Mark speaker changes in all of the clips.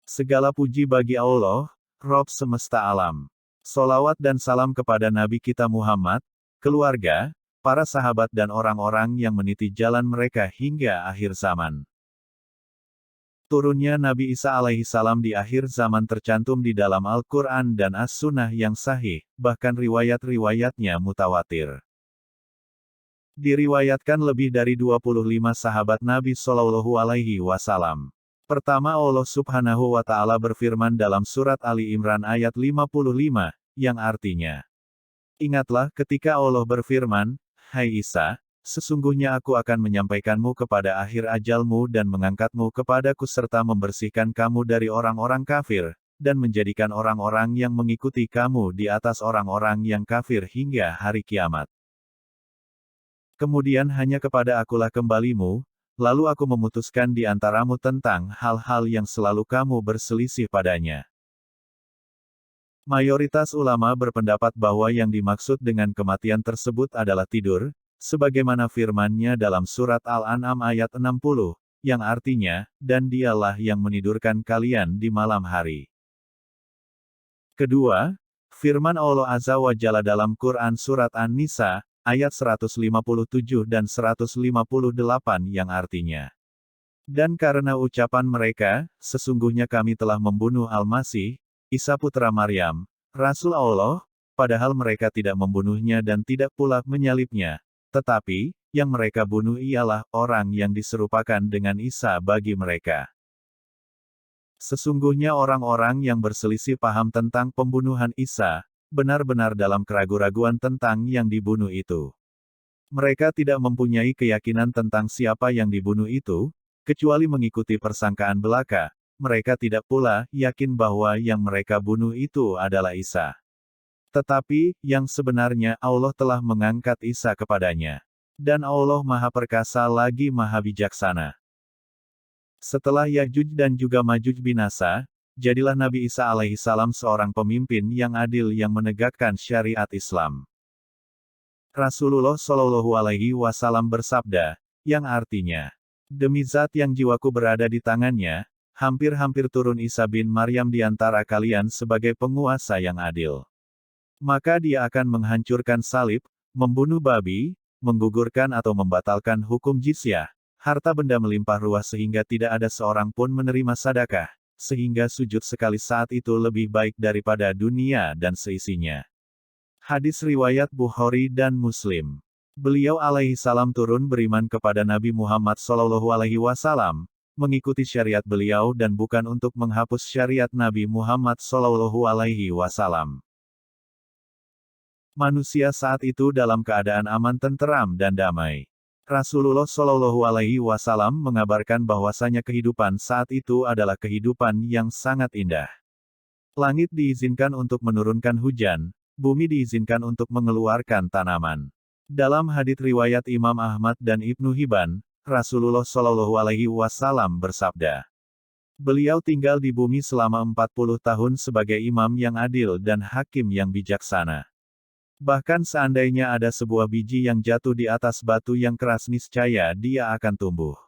Speaker 1: Segala puji bagi Allah, Rob semesta alam. Solawat dan salam kepada Nabi kita Muhammad, keluarga, para sahabat dan orang-orang yang meniti jalan mereka hingga akhir zaman. Turunnya Nabi Isa alaihi salam di akhir zaman tercantum di dalam Al-Quran dan As-Sunnah yang sahih, bahkan riwayat-riwayatnya mutawatir. Diriwayatkan lebih dari 25 sahabat Nabi Shallallahu alaihi wasallam. Pertama, Allah Subhanahu wa Ta'ala berfirman dalam surat Ali Imran ayat 55, yang artinya, "Ingatlah ketika Allah berfirman, Hai Isa, sesungguhnya aku akan menyampaikanmu kepada akhir ajalmu dan mengangkatmu kepadaku serta membersihkan kamu dari orang-orang kafir, dan menjadikan orang-orang yang mengikuti kamu di atas orang-orang yang kafir hingga hari kiamat. Kemudian hanya kepada akulah kembalimu, lalu aku memutuskan di antaramu tentang hal-hal yang selalu kamu berselisih padanya." Mayoritas ulama berpendapat bahwa yang dimaksud dengan kematian tersebut adalah tidur, sebagaimana firman-Nya dalam surat Al-An'am ayat 60, yang artinya, "Dan dialah yang menidurkan kalian di malam hari." Kedua, firman Allah Azza wa Jalla dalam Quran surat An-Nisa, ayat 157 dan 158 yang artinya, "Dan karena ucapan mereka, sesungguhnya kami telah membunuh Al-Masih, Isa putra Maryam, Rasul Allah, padahal mereka tidak membunuhnya dan tidak pula menyalibnya, tetapi, yang mereka bunuh ialah orang yang diserupakan dengan Isa bagi mereka. Sesungguhnya orang-orang yang berselisih paham tentang pembunuhan Isa, benar-benar dalam keraguan-raguan tentang yang dibunuh itu. Mereka tidak mempunyai keyakinan tentang siapa yang dibunuh itu, kecuali mengikuti persangkaan belaka. Mereka tidak pula yakin bahwa yang mereka bunuh itu adalah Isa. Tetapi, yang sebenarnya Allah telah mengangkat Isa kepadanya. Dan Allah Maha Perkasa lagi Maha Bijaksana." Setelah Ya'juj dan juga Ma'juj binasa, jadilah Nabi Isa alaihi salam seorang pemimpin yang adil yang menegakkan syariat Islam. Rasulullah Shallallahu alaihi wasallam bersabda, yang artinya, "Demi zat yang jiwaku berada di tangannya, hampir-hampir turun Isa bin Maryam di antara kalian sebagai penguasa yang adil. Maka dia akan menghancurkan salib, membunuh babi, menggugurkan atau membatalkan hukum jizyah, harta benda melimpah ruah sehingga tidak ada seorang pun menerima sedekah, sehingga sujud sekali saat itu lebih baik daripada dunia dan seisinya." Hadis riwayat Bukhari dan Muslim. Beliau alaihi salam turun beriman kepada Nabi Muhammad Shallallahu alaihi wasallam, mengikuti syariat beliau dan bukan untuk menghapus syariat Nabi Muhammad Shallallahu alaihi wasallam. Manusia saat itu dalam keadaan aman tenteram dan damai. Rasulullah Shallallahu alaihi wasallam mengabarkan bahwasanya kehidupan saat itu adalah kehidupan yang sangat indah. Langit diizinkan untuk menurunkan hujan, bumi diizinkan untuk mengeluarkan tanaman. Dalam hadits riwayat Imam Ahmad dan Ibnu Hibban, Rasulullah Shallallahu alaihi wasallam bersabda, beliau tinggal di bumi selama 40 tahun sebagai imam yang adil dan hakim yang bijaksana. Bahkan seandainya ada sebuah biji yang jatuh di atas batu yang keras niscaya dia akan tumbuh.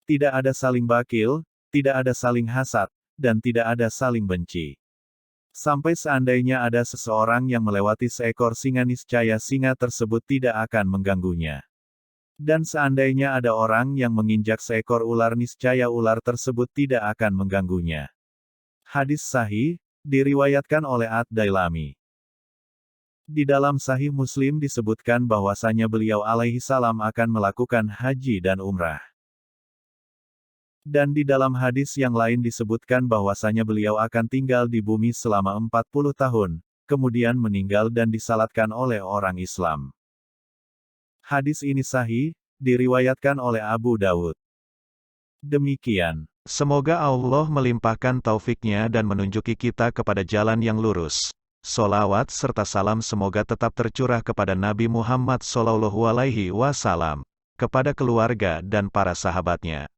Speaker 1: Tidak ada saling bakil, tidak ada saling hasad, dan tidak ada saling benci. Sampai seandainya ada seseorang yang melewati seekor singa niscaya singa tersebut tidak akan mengganggunya. Dan seandainya ada orang yang menginjak seekor ular niscaya ular tersebut tidak akan mengganggunya. Hadis sahih, diriwayatkan oleh Ad-Dailami. Di dalam Sahih Muslim disebutkan bahwasanya beliau alaihi salam akan melakukan haji dan umrah. Dan di dalam hadis yang lain disebutkan bahwasanya beliau akan tinggal di bumi selama 40 tahun, kemudian meninggal dan disalatkan oleh orang Islam. Hadis ini sahih, diriwayatkan oleh Abu Dawud. Demikian. Semoga Allah melimpahkan taufiknya dan menunjuki kita kepada jalan yang lurus. Solawat serta salam semoga tetap tercurah kepada Nabi Muhammad SAW, kepada keluarga dan para sahabatnya.